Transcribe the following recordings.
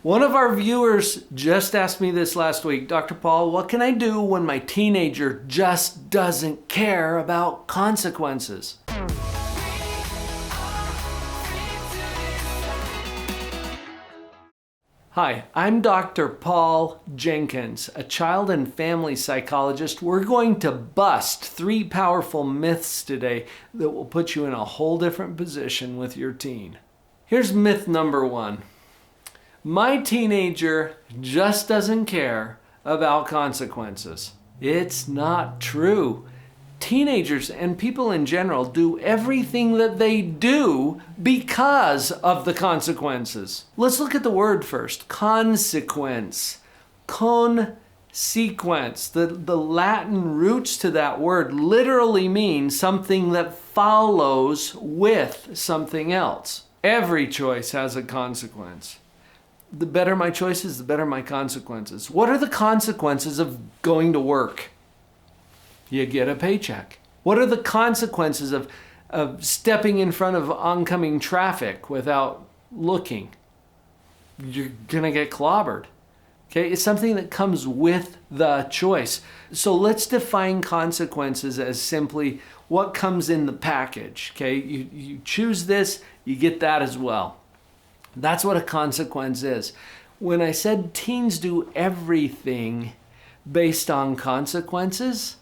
One of our viewers just asked me this last week, Dr. Paul, what can I do when my teenager just doesn't care about consequences? Hi, I'm Dr. Paul Jenkins, a child and family psychologist. We're going to bust 3 powerful myths today that will put you in a whole different position with your teen. Here's myth number 1. My teenager just doesn't care about consequences. It's not true. Teenagers and people in general do everything that they do because of the consequences. Let's look at the word first. Consequence. Consequence. The Latin roots to that word literally mean something that follows with something else. Every choice has a consequence. The better my choices, the better my consequences. What are the consequences of going to work? You get a paycheck. What are the consequences of stepping in front of oncoming traffic without looking? You're gonna get clobbered. Okay, it's something that comes with the choice. So let's define consequences as simply what comes in the package. Okay, you choose this, you get that as well. That's what a consequence is. When I said teens do everything based on consequences,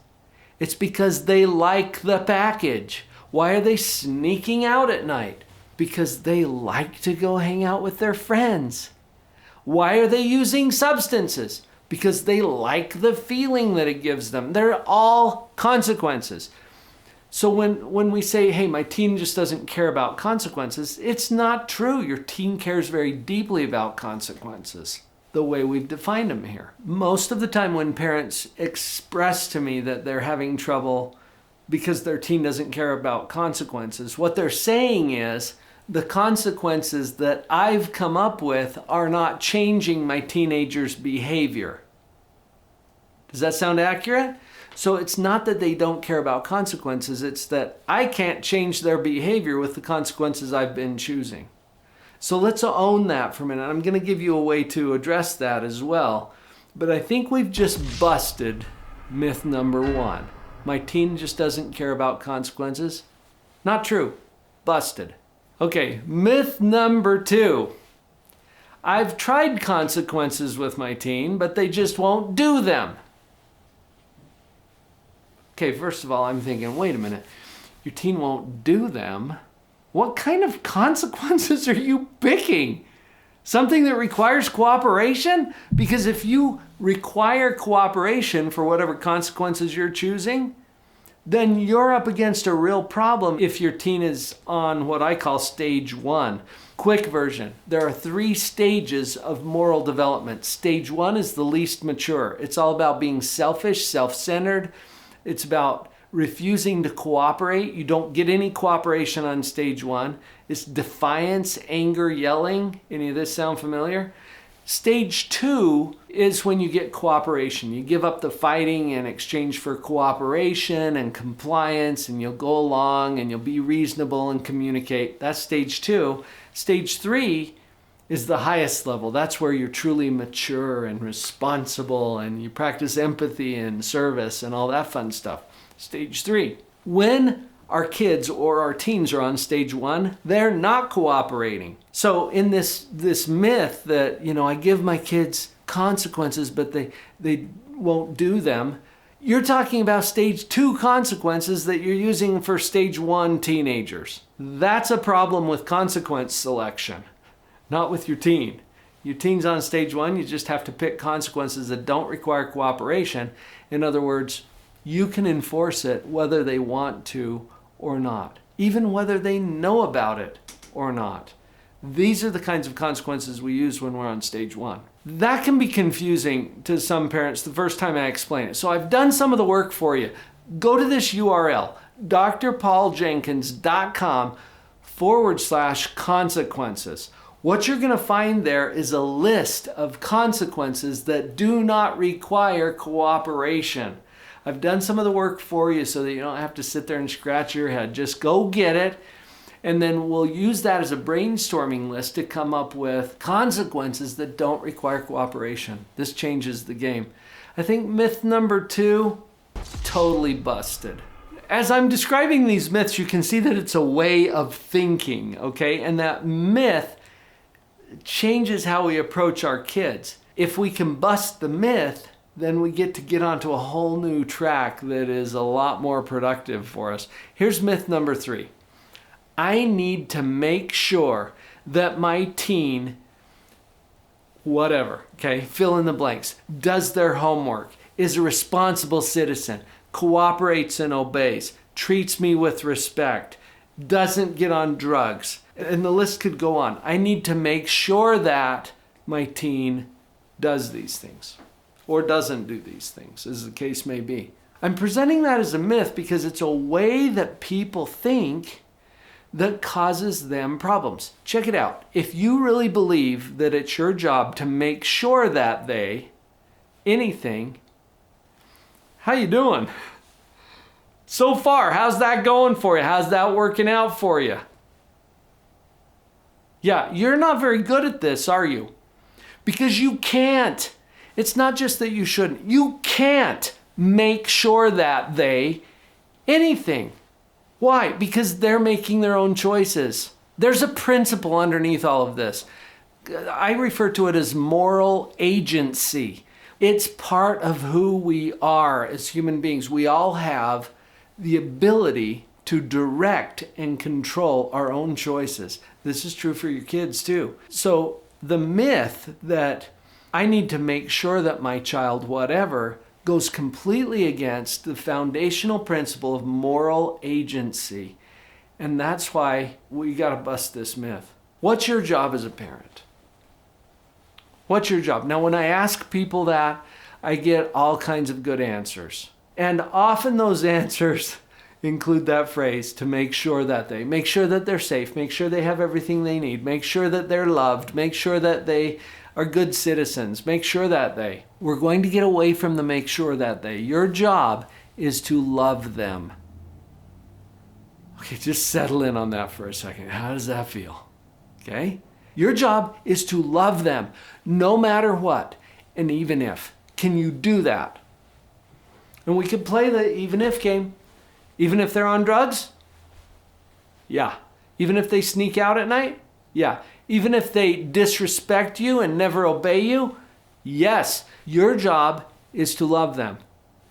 it's because they like the package. Why are they sneaking out at night? Because they like to go hang out with their friends. Why are they using substances? Because they like the feeling that it gives them. They're all consequences. So when we say, hey, my teen just doesn't care about consequences, it's not true. Your teen cares very deeply about consequences, the way we've defined them here. Most of the time when parents express to me that they're having trouble because their teen doesn't care about consequences, what they're saying is the consequences that I've come up with are not changing my teenager's behavior. Does that sound accurate? So it's not that they don't care about consequences, it's that I can't change their behavior with the consequences I've been choosing. So let's own that for a minute. I'm going to give you a way to address that as well. But I think we've just busted myth number 1. My teen just doesn't care about consequences. Not true. Busted. Okay, myth number 2. I've tried consequences with my teen, but they just won't do them. Okay, first of all, I'm thinking, wait a minute, your teen won't do them? What kind of consequences are you picking? Something that requires cooperation? Because if you require cooperation for whatever consequences you're choosing, then you're up against a real problem if your teen is on what I call stage 1. Quick version. There are 3 stages of moral development. Stage 1 is the least mature. It's all about being selfish, self-centered. It's about refusing to cooperate. You don't get any cooperation on stage 1. It's defiance, anger, yelling. Any of this sound familiar? Stage 2 is when you get cooperation. You give up the fighting in exchange for cooperation and compliance, and you'll go along and you'll be reasonable and communicate. That's stage 2. Stage 3 is the highest level. That's where you're truly mature and responsible and you practice empathy and service and all that fun stuff. Stage 3. When our kids or our teens are on stage 1, they're not cooperating. So in this myth that, I give my kids consequences, but they won't do them, you're talking about stage 2 consequences that you're using for stage 1 teenagers. That's a problem with consequence selection. Not with your teen. Your teen's on stage 1, you just have to pick consequences that don't require cooperation. In other words, you can enforce it whether they want to or not, even whether they know about it or not. These are the kinds of consequences we use when we're on stage 1. That can be confusing to some parents the first time I explain it. So I've done some of the work for you. Go to this URL, drpauljenkins.com/consequences. What you're going to find there is a list of consequences that do not require cooperation. I've done some of the work for you so that you don't have to sit there and scratch your head. Just go get it And then we'll use that as a brainstorming list to come up with consequences that don't require cooperation. This changes the game. I think myth number 2, totally busted. As I'm describing these myths, you can see that it's a way of thinking, okay? And that myth changes how we approach our kids. If we can bust the myth, then we get onto a whole new track that is a lot more productive for us. Here's myth number 3. I need to make sure that my teen, whatever, okay, fill in the blanks, does their homework, is a responsible citizen, cooperates and obeys, treats me with respect, doesn't get on drugs. And the list could go on. I need to make sure that my teen does these things or doesn't do these things, as the case may be. I'm presenting that as a myth because it's a way that people think that causes them problems. Check it out. If you really believe that it's your job to make sure that anything, how you doing? So far, how's that going for you? How's that working out for you? Yeah, you're not very good at this, are you? Because you can't. It's not just that you shouldn't. You can't make sure that anything. Why? Because they're making their own choices. There's a principle underneath all of this. I refer to it as moral agency. It's part of who we are as human beings. We all have the ability to direct and control our own choices. This is true for your kids too. So the myth that I need to make sure that my child whatever goes completely against the foundational principle of moral agency. And that's why we got to bust this myth. What's your job as a parent? What's your job? Now, when I ask people that, I get all kinds of good answers. And often those answers include that phrase, to make sure that they're safe, make sure they have everything they need, make sure that they're loved, make sure that they are good citizens, make sure that we're going to get away from the make sure that your job is to love them. Okay, just settle in on that for a second. How does that feel? Okay? Your job is to love them no matter what, and even if. Can you do that? And we could play the even if game. Even if they're on drugs? Yeah. Even if they sneak out at night? Yeah. Even if they disrespect you and never obey you? Yes. Your job is to love them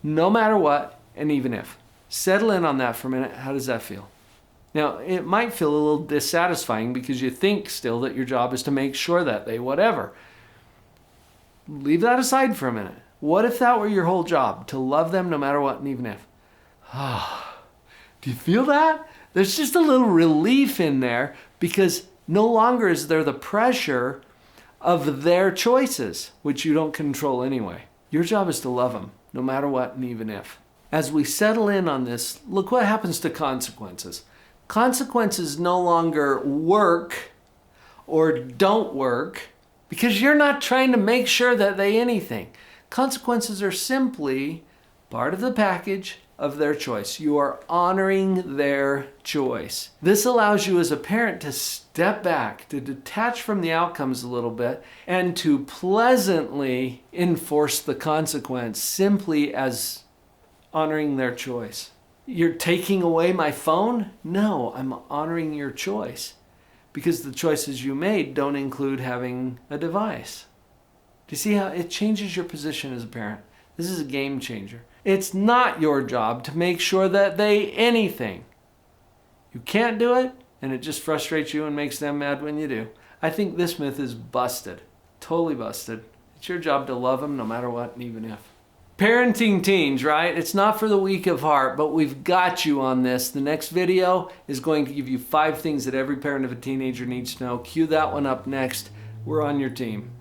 no matter what, and even if. Settle in on that for a minute. How does that feel? Now, it might feel a little dissatisfying because you think still that your job is to make sure that whatever. Leave that aside for a minute. What if that were your whole job? To love them no matter what and even if? Do you feel that? There's just a little relief in there because no longer is there the pressure of their choices, which you don't control anyway. Your job is to love them no matter what and even if. As we settle in on this, look what happens to consequences. Consequences no longer work or don't work because you're not trying to make sure that anything. Consequences are simply part of the package of their choice. You are honoring their choice. This allows you as a parent to step back, to detach from the outcomes a little bit, and to pleasantly enforce the consequence simply as honoring their choice. You're taking away my phone? No, I'm honoring your choice because the choices you made don't include having a device. Do you see how it changes your position as a parent? This is a game changer. It's not your job to make sure that anything. You can't do it, and it just frustrates you and makes them mad when you do. I think this myth is busted. Totally busted. It's your job to love them no matter what and even if. Parenting teens, right? It's not for the weak of heart, but we've got you on this. The next video is going to give you 5 things that every parent of a teenager needs to know. Cue that one up next. We're on your team.